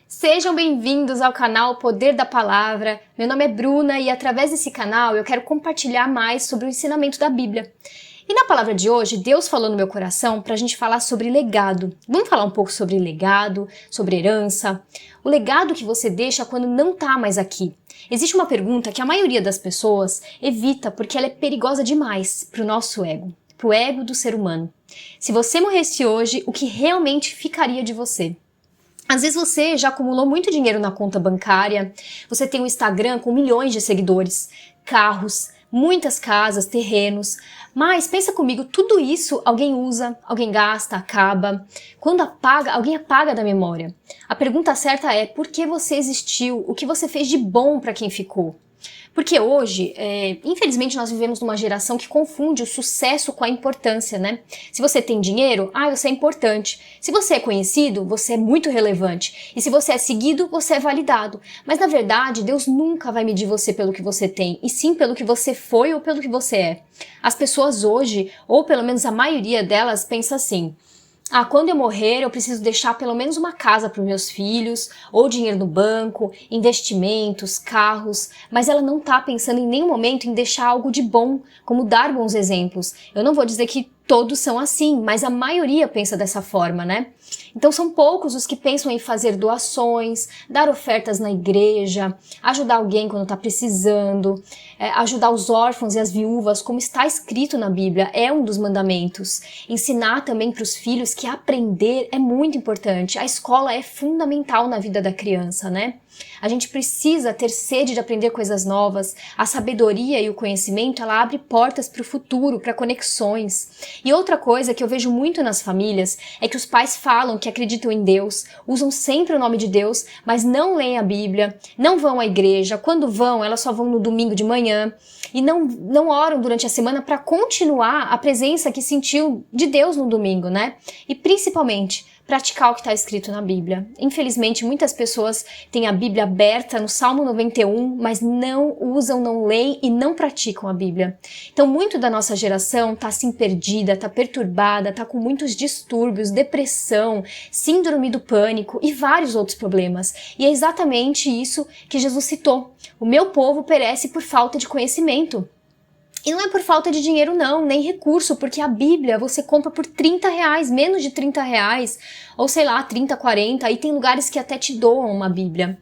Sejam bem-vindos ao canal Poder da Palavra. Meu nome é Bruna e através desse canal eu quero compartilhar mais sobre o ensinamento da Bíblia. E na palavra de hoje, Deus falou no meu coração para a gente falar sobre legado. Vamos falar um pouco sobre legado, sobre herança, o legado que você deixa quando não está mais aqui. Existe uma pergunta que a maioria das pessoas evita porque ela é perigosa demais para o nosso ego, para o ego do ser humano. Se você morresse hoje, o que realmente ficaria de você? Às vezes você já acumulou muito dinheiro na conta bancária, você tem um Instagram com milhões de seguidores, carros, muitas casas, terrenos, mas pensa comigo, tudo isso alguém usa, alguém gasta, acaba. Quando apaga, alguém apaga da memória. A pergunta certa é, por que você existiu? O que você fez de bom para quem ficou? Porque hoje, infelizmente, nós vivemos numa geração que confunde o sucesso com a importância, né? Se você tem dinheiro, você é importante. Se você é conhecido, você é muito relevante. E se você é seguido, você é validado. Mas, na verdade, Deus nunca vai medir você pelo que você tem, e sim pelo que você foi ou pelo que você é. As pessoas hoje, ou pelo menos a maioria delas, pensa assim: quando eu morrer eu preciso deixar pelo menos uma casa para os meus filhos, ou dinheiro no banco, investimentos, carros, mas ela não está pensando em nenhum momento em deixar algo de bom, como dar bons exemplos. Eu não vou dizer que todos são assim, mas a maioria pensa dessa forma, né? Então são poucos os que pensam em fazer doações, dar ofertas na igreja, ajudar alguém quando está precisando, ajudar os órfãos e as viúvas, como está escrito na Bíblia, é um dos mandamentos. Ensinar também para os filhos que aprender é muito importante. A escola é fundamental na vida da criança, né? A gente precisa ter sede de aprender coisas novas. A sabedoria e o conhecimento, ela abre portas para o futuro, para conexões. E outra coisa que eu vejo muito nas famílias é que os pais falam que acreditam em Deus, usam sempre o nome de Deus, mas não leem a Bíblia, não vão à igreja. Quando vão, elas só vão no domingo de manhã e não oram durante a semana para continuar a presença que sentiu de Deus no domingo, né? E principalmente praticar o que está escrito na Bíblia. Infelizmente, muitas pessoas têm a Bíblia aberta no Salmo 91, mas não usam, não leem e não praticam a Bíblia. Então, muito da nossa geração está assim perdida, está perturbada, está com muitos distúrbios, depressão, síndrome do pânico e vários outros problemas. E é exatamente isso que Jesus citou. O meu povo perece por falta de conhecimento. E não é por falta de dinheiro não, nem recurso, porque a Bíblia você compra por R$30, menos de R$30, ou sei lá, 30, 40, aí tem lugares que até te doam uma Bíblia.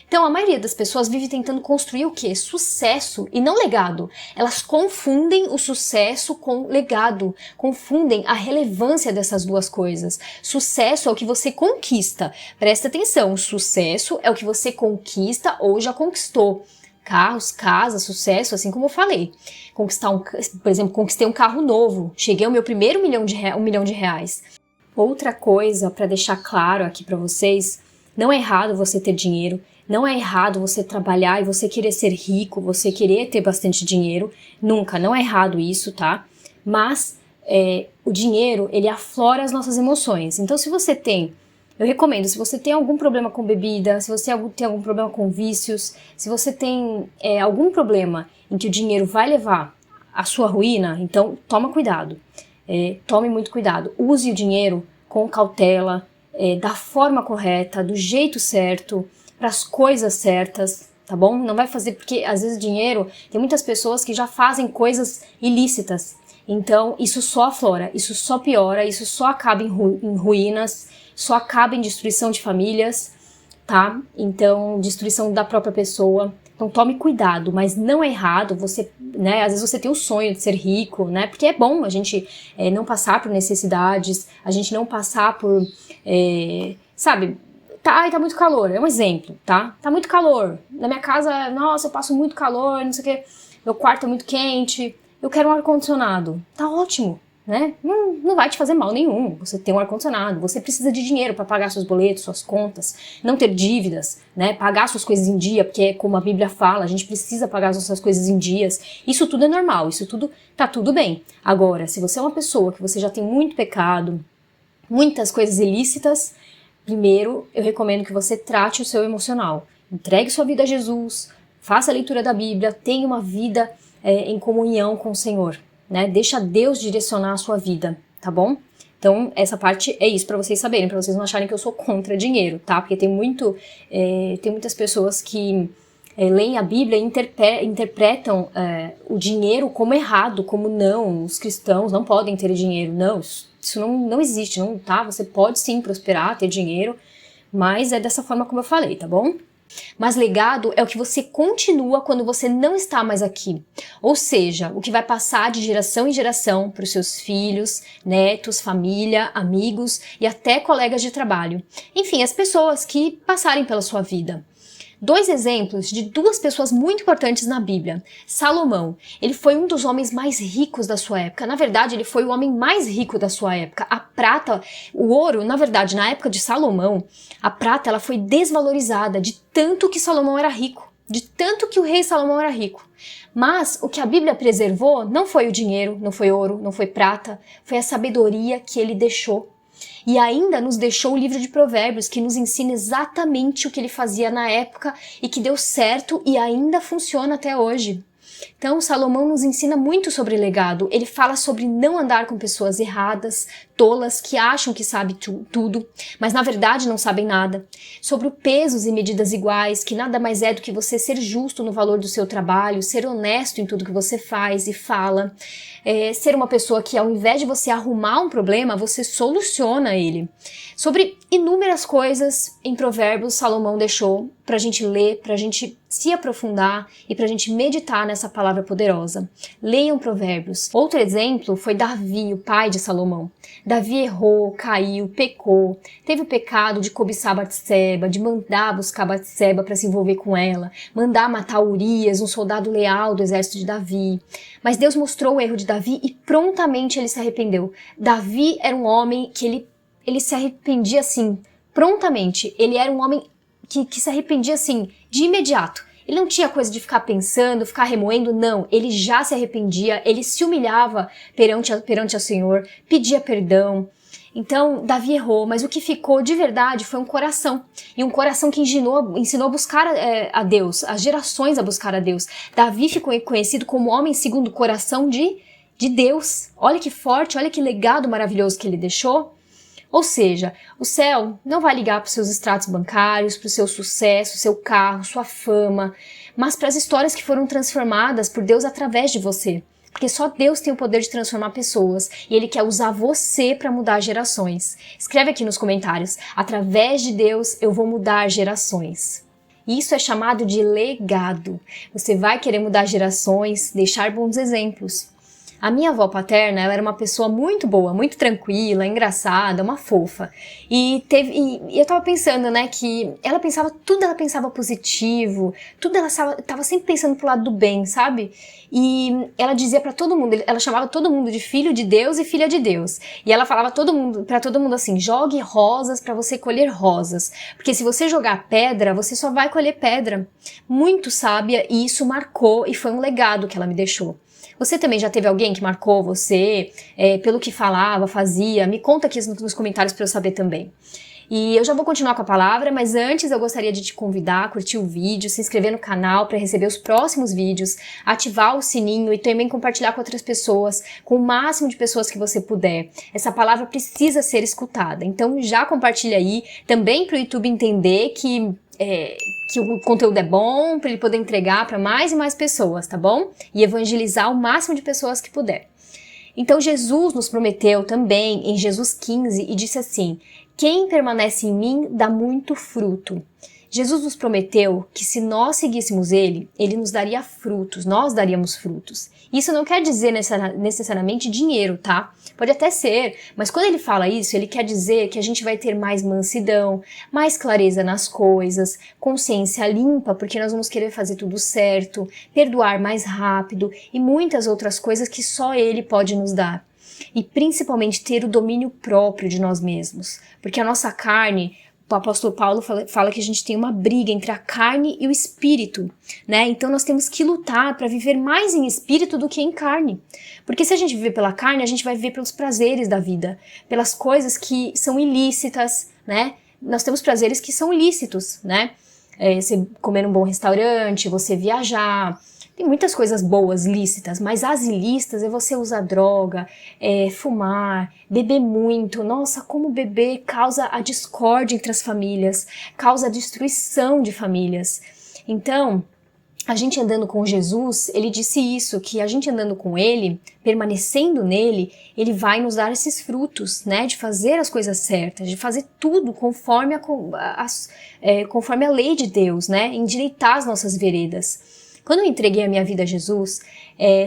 Então a maioria das pessoas vive tentando construir o quê? Sucesso e não legado. Elas confundem o sucesso com legado, confundem a relevância dessas duas coisas. Sucesso é o que você conquista. Presta atenção, sucesso é o que você conquista ou já conquistou. Carros, casas, sucesso, assim como eu falei. Por exemplo, conquistei um carro novo, cheguei ao meu primeiro R$1 milhão. Outra coisa para deixar claro aqui para vocês, não é errado você ter dinheiro, não é errado você trabalhar e você querer ser rico, você querer ter bastante dinheiro, nunca, não é errado isso, tá? Mas o dinheiro, ele aflora as nossas emoções. Então se você tem, eu recomendo, se você tem algum problema com bebida, se você tem algum problema com vícios, se você tem algum problema em que o dinheiro vai levar à sua ruína, então toma cuidado, tome muito cuidado. Use o dinheiro com cautela, da forma correta, do jeito certo, para as coisas certas, tá bom? Não vai fazer, porque às vezes dinheiro, tem muitas pessoas que já fazem coisas ilícitas, então isso só aflora, isso só piora, isso só acaba em ruínas, só acaba em destruição de famílias, tá? Então, destruição da própria pessoa. Então, tome cuidado, mas não é errado você, né? Às vezes você tem o sonho de ser rico, né? Porque é bom a gente não passar por necessidades, a gente não passar por, sabe? Tá muito calor, é um exemplo, tá? Tá muito calor. Na minha casa, nossa, eu passo muito calor, não sei o quê. Meu quarto é muito quente, eu quero um ar-condicionado. Tá ótimo. Né? Não vai te fazer mal nenhum, você tem um ar-condicionado, você precisa de dinheiro para pagar seus boletos, suas contas, não ter dívidas, né? Pagar suas coisas em dia, porque é como a Bíblia fala, a gente precisa pagar as nossas coisas em dias, isso tudo é normal, isso tudo tá tudo bem. Agora, se você é uma pessoa que você já tem muito pecado, muitas coisas ilícitas, primeiro eu recomendo que você trate o seu emocional, entregue sua vida a Jesus, faça a leitura da Bíblia, tenha uma vida em comunhão com o Senhor. Né? Deixa Deus direcionar a sua vida, tá bom? Então, essa parte é isso pra vocês saberem, pra vocês não acharem que eu sou contra dinheiro, tá? Porque tem muitas pessoas que leem a Bíblia e interpretam o dinheiro como errado, como não, os cristãos não podem ter dinheiro. Não, isso não existe, não, tá? Você pode sim prosperar, ter dinheiro, mas é dessa forma como eu falei, tá bom? Mas legado é o que você continua quando você não está mais aqui. Ou seja, o que vai passar de geração em geração para os seus filhos, netos, família, amigos e até colegas de trabalho. Enfim, as pessoas que passarem pela sua vida. 2 exemplos de 2 pessoas muito importantes na Bíblia. Salomão, ele foi um dos homens mais ricos da sua época. Na verdade, ele foi o homem mais rico da sua época. A prata, o ouro, na verdade, na época de Salomão, a prata ela foi desvalorizada de tanto que Salomão era rico, de tanto que o rei Salomão era rico. Mas o que a Bíblia preservou não foi o dinheiro, não foi ouro, não foi prata, foi a sabedoria que ele deixou. E ainda nos deixou o livro de Provérbios, que nos ensina exatamente o que ele fazia na época e que deu certo e ainda funciona até hoje. Então, Salomão nos ensina muito sobre legado. Ele fala sobre não andar com pessoas erradas, tolas, que acham que sabem tudo, mas na verdade não sabem nada. Sobre o pesos e medidas iguais, que nada mais é do que você ser justo no valor do seu trabalho, ser honesto em tudo que você faz e fala. Ser uma pessoa que, ao invés de você arrumar um problema, você soluciona ele. Sobre inúmeras coisas em Provérbios, Salomão deixou pra gente ler, pra gente se aprofundar e pra gente meditar nessa palavra poderosa. Leiam Provérbios. Outro exemplo foi Davi, o pai de Salomão. Davi errou, caiu, pecou, teve o pecado de cobiçar Batseba, de mandar buscar Batseba para se envolver com ela, mandar matar Urias, um soldado leal do exército de Davi. Mas Deus mostrou o erro de Davi e prontamente ele se arrependeu. Davi era um homem que ele se arrependia assim, prontamente. Ele era um homem que se arrependia assim, de imediato. Ele não tinha coisa de ficar pensando, ficar remoendo, não. Ele já se arrependia, ele se humilhava perante ao Senhor, pedia perdão. Então, Davi errou, mas o que ficou de verdade foi um coração. E um coração que ensinou a buscar a Deus, as gerações a buscar a Deus. Davi ficou conhecido como homem segundo o coração de Deus. Olha que forte, olha que legado maravilhoso que ele deixou. Ou seja, o céu não vai ligar para os seus extratos bancários, para o seu sucesso, seu carro, sua fama, mas para as histórias que foram transformadas por Deus através de você. Porque só Deus tem o poder de transformar pessoas e Ele quer usar você para mudar gerações. Escreve aqui nos comentários, através de Deus eu vou mudar gerações. Isso é chamado de legado. Você vai querer mudar gerações, deixar bons exemplos. A minha avó paterna, ela era uma pessoa muito boa, muito tranquila, engraçada, uma fofa. E eu tava pensando, né, que ela pensava positivo, ela tava sempre pensando pro lado do bem, sabe? E ela dizia pra todo mundo, ela chamava todo mundo de filho de Deus e filha de Deus. E ela falava pra todo mundo assim, jogue rosas pra você colher rosas. Porque se você jogar pedra, você só vai colher pedra. Muito sábia, e isso marcou e foi um legado que ela me deixou. Você também já teve alguém que marcou você pelo que falava, fazia? Me conta aqui nos comentários para eu saber também. E eu já vou continuar com a palavra, mas antes eu gostaria de te convidar a curtir o vídeo, se inscrever no canal para receber os próximos vídeos, ativar o sininho e também compartilhar com outras pessoas, com o máximo de pessoas que você puder. Essa palavra precisa ser escutada, então já compartilha aí, também para o YouTube entender que o conteúdo é bom, para ele poder entregar para mais e mais pessoas, tá bom? E evangelizar o máximo de pessoas que puder. Então Jesus nos prometeu também em Jesus 15 e disse assim, quem permanece em mim dá muito fruto. Jesus nos prometeu que se nós seguíssemos Ele nos daria frutos, nós daríamos frutos. Isso não quer dizer necessariamente dinheiro, tá? Pode até ser, mas quando Ele fala isso, Ele quer dizer que a gente vai ter mais mansidão, mais clareza nas coisas, consciência limpa, porque nós vamos querer fazer tudo certo, perdoar mais rápido e muitas outras coisas que só Ele pode nos dar. E principalmente ter o domínio próprio de nós mesmos, porque a nossa carne... O apóstolo Paulo fala que a gente tem uma briga entre a carne e o espírito, né? Então nós temos que lutar para viver mais em espírito do que em carne. Porque se a gente viver pela carne, a gente vai viver pelos prazeres da vida, pelas coisas que são ilícitas, né? Nós temos prazeres que são ilícitos, né? Você comer num bom restaurante, você viajar. Tem muitas coisas boas, lícitas, mas as ilícitas é você usar droga, fumar, beber muito. Nossa, como beber causa a discórdia entre as famílias, causa a destruição de famílias. Então, a gente andando com Jesus, ele disse isso, que a gente andando com ele, permanecendo nele, ele vai nos dar esses frutos, né, de fazer as coisas certas, de fazer tudo conforme conforme a lei de Deus, né, endireitar as nossas veredas. Quando eu entreguei a minha vida a Jesus,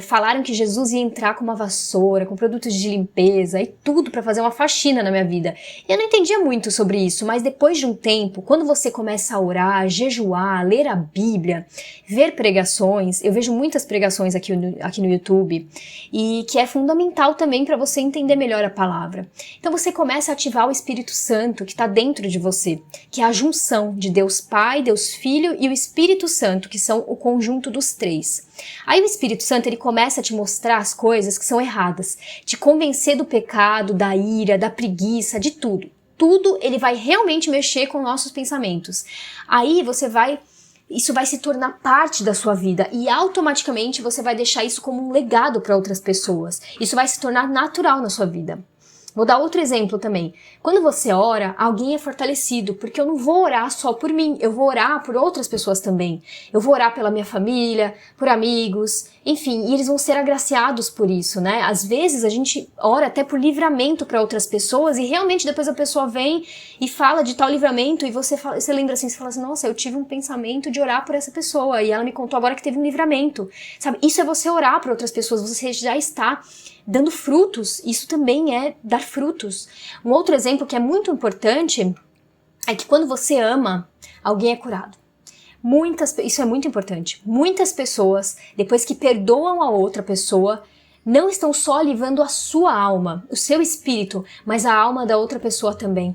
falaram que Jesus ia entrar com uma vassoura, com produtos de limpeza e tudo para fazer uma faxina na minha vida. Eu não entendia muito sobre isso, mas depois de um tempo, quando você começa a orar, jejuar, ler a Bíblia, ver pregações, eu vejo muitas pregações aqui no YouTube, e que é fundamental também para você entender melhor a palavra. Então você começa a ativar o Espírito Santo que está dentro de você, que é a junção de Deus Pai, Deus Filho e o Espírito Santo, que são o conjunto dos três. Aí o Espírito Santo, ele começa a te mostrar as coisas que são erradas, te convencer do pecado, da ira, da preguiça, de tudo. Tudo ele vai realmente mexer com nossos pensamentos. Aí isso vai se tornar parte da sua vida e automaticamente você vai deixar isso como um legado para outras pessoas. Isso vai se tornar natural na sua vida. Vou dar outro exemplo também. Quando você ora, alguém é fortalecido, porque eu não vou orar só por mim, eu vou orar por outras pessoas também. Eu vou orar pela minha família, por amigos, enfim, e eles vão ser agraciados por isso, né? Às vezes a gente ora até por livramento para outras pessoas e realmente depois a pessoa vem e fala de tal livramento e você lembra assim, você fala assim, nossa, eu tive um pensamento de orar por essa pessoa e ela me contou agora que teve um livramento, sabe? Isso é você orar por outras pessoas, você já está dando frutos, isso também é dar frutos. Um outro exemplo que é muito importante é que quando você ama, alguém é curado. Isso é muito importante. Muitas pessoas, depois que perdoam a outra pessoa, não estão só livrando a sua alma, o seu espírito, mas a alma da outra pessoa também.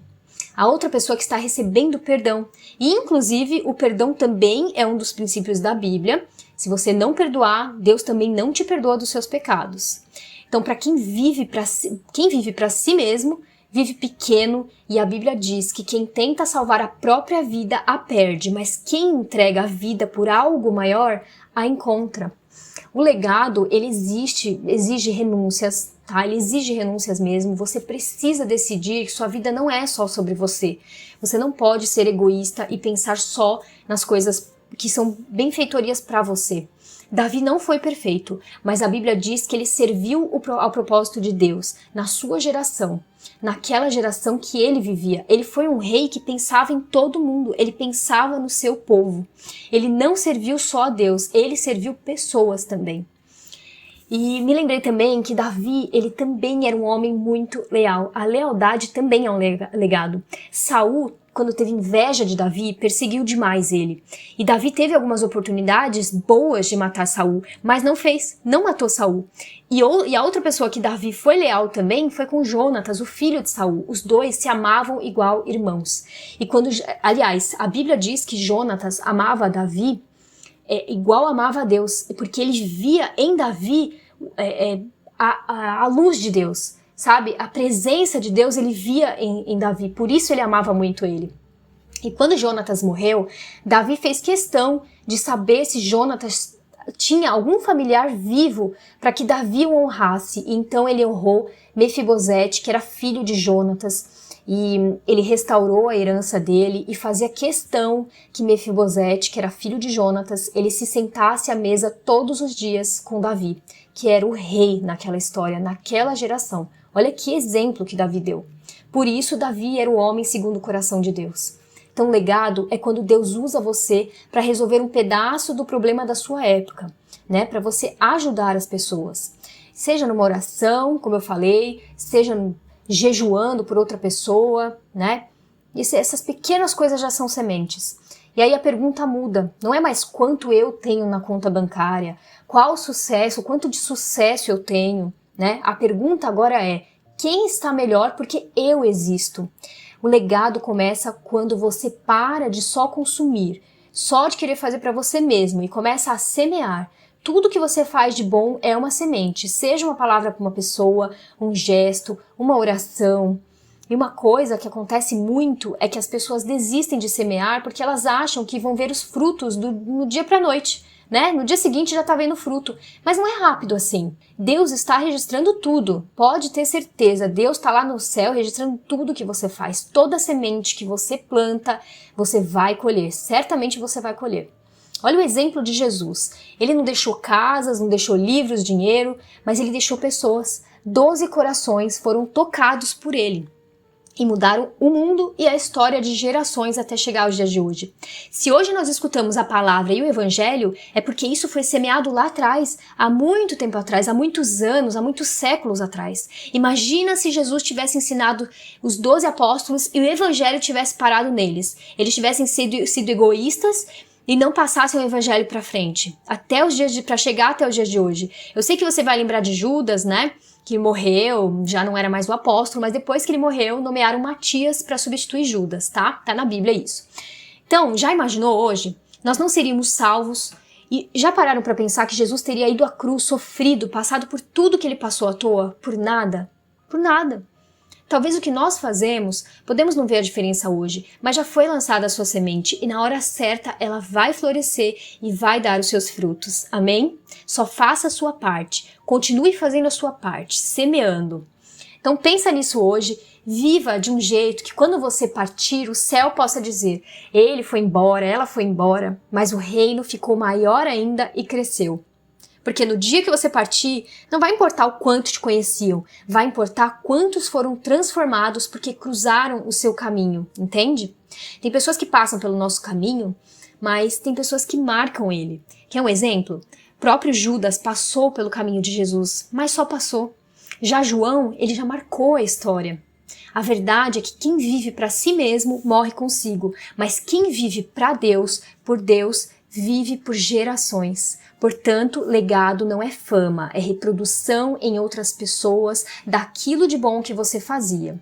A outra pessoa que está recebendo perdão. E, inclusive, o perdão também é um dos princípios da Bíblia. Se você não perdoar, Deus também não te perdoa dos seus pecados. Então, para quem vive para si mesmo, vive pequeno, e a Bíblia diz que quem tenta salvar a própria vida a perde, mas quem entrega a vida por algo maior, a encontra. O legado, ele exige renúncias, tá? Ele exige renúncias mesmo. Você precisa decidir que sua vida não é só sobre você. Você não pode ser egoísta e pensar só nas coisas que são benfeitorias para você. Davi não foi perfeito, mas a Bíblia diz que ele serviu ao propósito de Deus na sua geração, naquela geração que ele vivia. Ele foi um rei que pensava em todo mundo, ele pensava no seu povo. Ele não serviu só a Deus, ele serviu pessoas também. E me lembrei também que Davi, ele também era um homem muito leal. A lealdade também é um legado. Saul, quando teve inveja de Davi, perseguiu demais ele. E Davi teve algumas oportunidades boas de matar Saul, mas não fez, não matou Saul. E a outra pessoa que Davi foi leal também foi com Jonatas, o filho de Saul. Os dois se amavam igual irmãos. Aliás, a Bíblia diz que Jonatas amava Davi igual amava a Deus, porque ele via em Davi a luz de Deus, sabe? A presença de Deus ele via em Davi, por isso ele amava muito ele. E quando Jonatas morreu, Davi fez questão de saber se Jonatas tinha algum familiar vivo para que Davi o honrasse. E então ele honrou Mefibosete, que era filho de Jonatas, e ele restaurou a herança dele e fazia questão que Mefibosete, que era filho de Jonatas, ele se sentasse à mesa todos os dias com Davi, que era o rei naquela história, naquela geração. Olha que exemplo que Davi deu. Por isso, Davi era o homem segundo o coração de Deus. Então, legado é quando Deus usa você para resolver um pedaço do problema da sua época, né? Para você ajudar as pessoas. Seja numa oração, como eu falei, seja jejuando por outra pessoa, né? Essas pequenas coisas já são sementes. E aí a pergunta muda. Não é mais quanto eu tenho na conta bancária, qual sucesso, quanto de sucesso eu tenho, né? A pergunta agora é: quem está melhor porque eu existo? O legado começa quando você para de só consumir, só de querer fazer para você mesmo e começa a semear. Tudo que você faz de bom é uma semente, seja uma palavra para uma pessoa, um gesto, uma oração. E uma coisa que acontece muito é que as pessoas desistem de semear porque elas acham que vão ver os frutos no dia para a noite, né? No dia seguinte já tá vendo fruto. Mas não é rápido assim. Deus está registrando tudo. Pode ter certeza, Deus está lá no céu registrando tudo que você faz. Toda semente que você planta, você vai colher. Certamente você vai colher. Olha o exemplo de Jesus. Ele não deixou casas, não deixou livros, dinheiro, mas ele deixou pessoas. 12 corações foram tocados por ele e mudaram o mundo e a história de gerações até chegar aos dias de hoje. Se hoje nós escutamos a palavra e o evangelho, é porque isso foi semeado lá atrás, há muito tempo atrás, há muitos anos, há muitos séculos atrás. Imagina se Jesus tivesse ensinado os 12 apóstolos e o evangelho tivesse parado neles. Eles tivessem sido egoístas e não passassem o evangelho para frente, para chegar até os dias de hoje. Eu sei que você vai lembrar de Judas, né? Que morreu, já não era mais o apóstolo, mas depois que ele morreu, nomearam Matias para substituir Judas, tá? Tá na Bíblia isso. Então, já imaginou hoje? Nós não seríamos salvos e já pararam para pensar que Jesus teria ido à cruz, sofrido, passado por tudo que ele passou à toa? Por nada? Por nada. Talvez o que nós fazemos, podemos não ver a diferença hoje, mas já foi lançada a sua semente e na hora certa ela vai florescer e vai dar os seus frutos. Amém? Só faça a sua parte. Continue fazendo a sua parte, semeando. Então pensa nisso hoje, viva de um jeito que quando você partir, o céu possa dizer: ele foi embora, ela foi embora, mas o reino ficou maior ainda e cresceu. Porque no dia que você partir, não vai importar o quanto te conheciam, vai importar quantos foram transformados porque cruzaram o seu caminho, entende? Tem pessoas que passam pelo nosso caminho, mas tem pessoas que marcam ele. Quer um exemplo? O próprio Judas passou pelo caminho de Jesus, mas só passou. Já João, ele já marcou a história. A verdade é que quem vive para si mesmo morre consigo, mas quem vive para Deus, por Deus, vive por gerações. Portanto, legado não é fama, é reprodução em outras pessoas daquilo de bom que você fazia.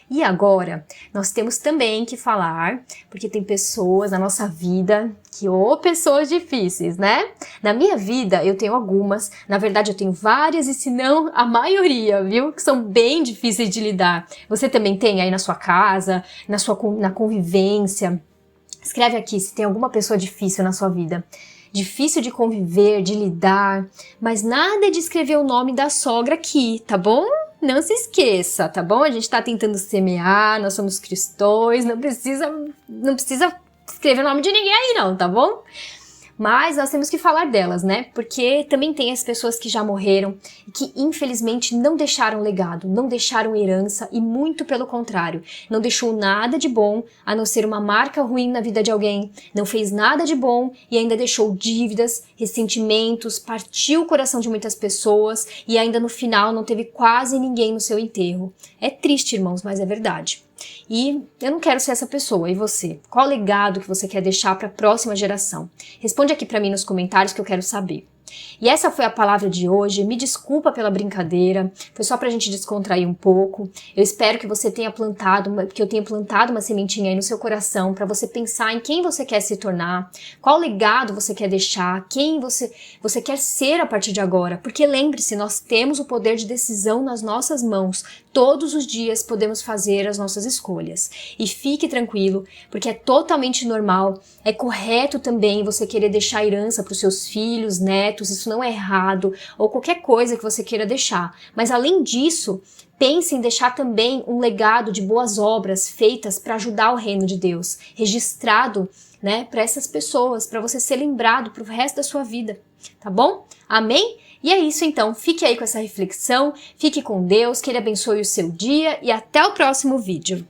E agora, nós temos também que falar, porque tem pessoas na nossa vida pessoas difíceis, né? Na minha vida, eu tenho algumas, na verdade eu tenho várias e se não, a maioria, viu? Que são bem difíceis de lidar. Você também tem aí na sua casa, na convivência. Escreve aqui se tem alguma pessoa difícil na sua vida. Difícil de conviver, de lidar, mas nada de escrever o nome da sogra aqui, tá bom? Não se esqueça, tá bom? A gente tá tentando semear, nós somos cristãos, não precisa escrever o nome de ninguém aí não, tá bom? Mas nós temos que falar delas, né? Porque também tem as pessoas que já morreram e que infelizmente não deixaram legado, não deixaram herança e muito pelo contrário, não deixou nada de bom a não ser uma marca ruim na vida de alguém, não fez nada de bom e ainda deixou dívidas, ressentimentos, partiu o coração de muitas pessoas e ainda no final não teve quase ninguém no seu enterro. É triste, irmãos, mas é verdade. E eu não quero ser essa pessoa, e você? Qual legado que você quer deixar para a próxima geração? Responde aqui para mim nos comentários que eu quero saber. E essa foi a palavra de hoje, me desculpa pela brincadeira, foi só pra gente descontrair um pouco. Eu espero que você tenha que eu tenha plantado uma sementinha aí no seu coração para você pensar em quem você quer se tornar, qual legado você quer deixar, quem você quer ser a partir de agora. Porque lembre-se, nós temos o poder de decisão nas nossas mãos. Todos os dias podemos fazer as nossas escolhas. E fique tranquilo, porque é totalmente normal, é correto também você querer deixar herança para os seus filhos, netos, isso não é errado, ou qualquer coisa que você queira deixar. Mas além disso, pense em deixar também um legado de boas obras feitas para ajudar o reino de Deus, registrado, né, para essas pessoas, para você ser lembrado para o resto da sua vida, tá bom? Amém? E é isso então, fique aí com essa reflexão, fique com Deus, que Ele abençoe o seu dia e até o próximo vídeo.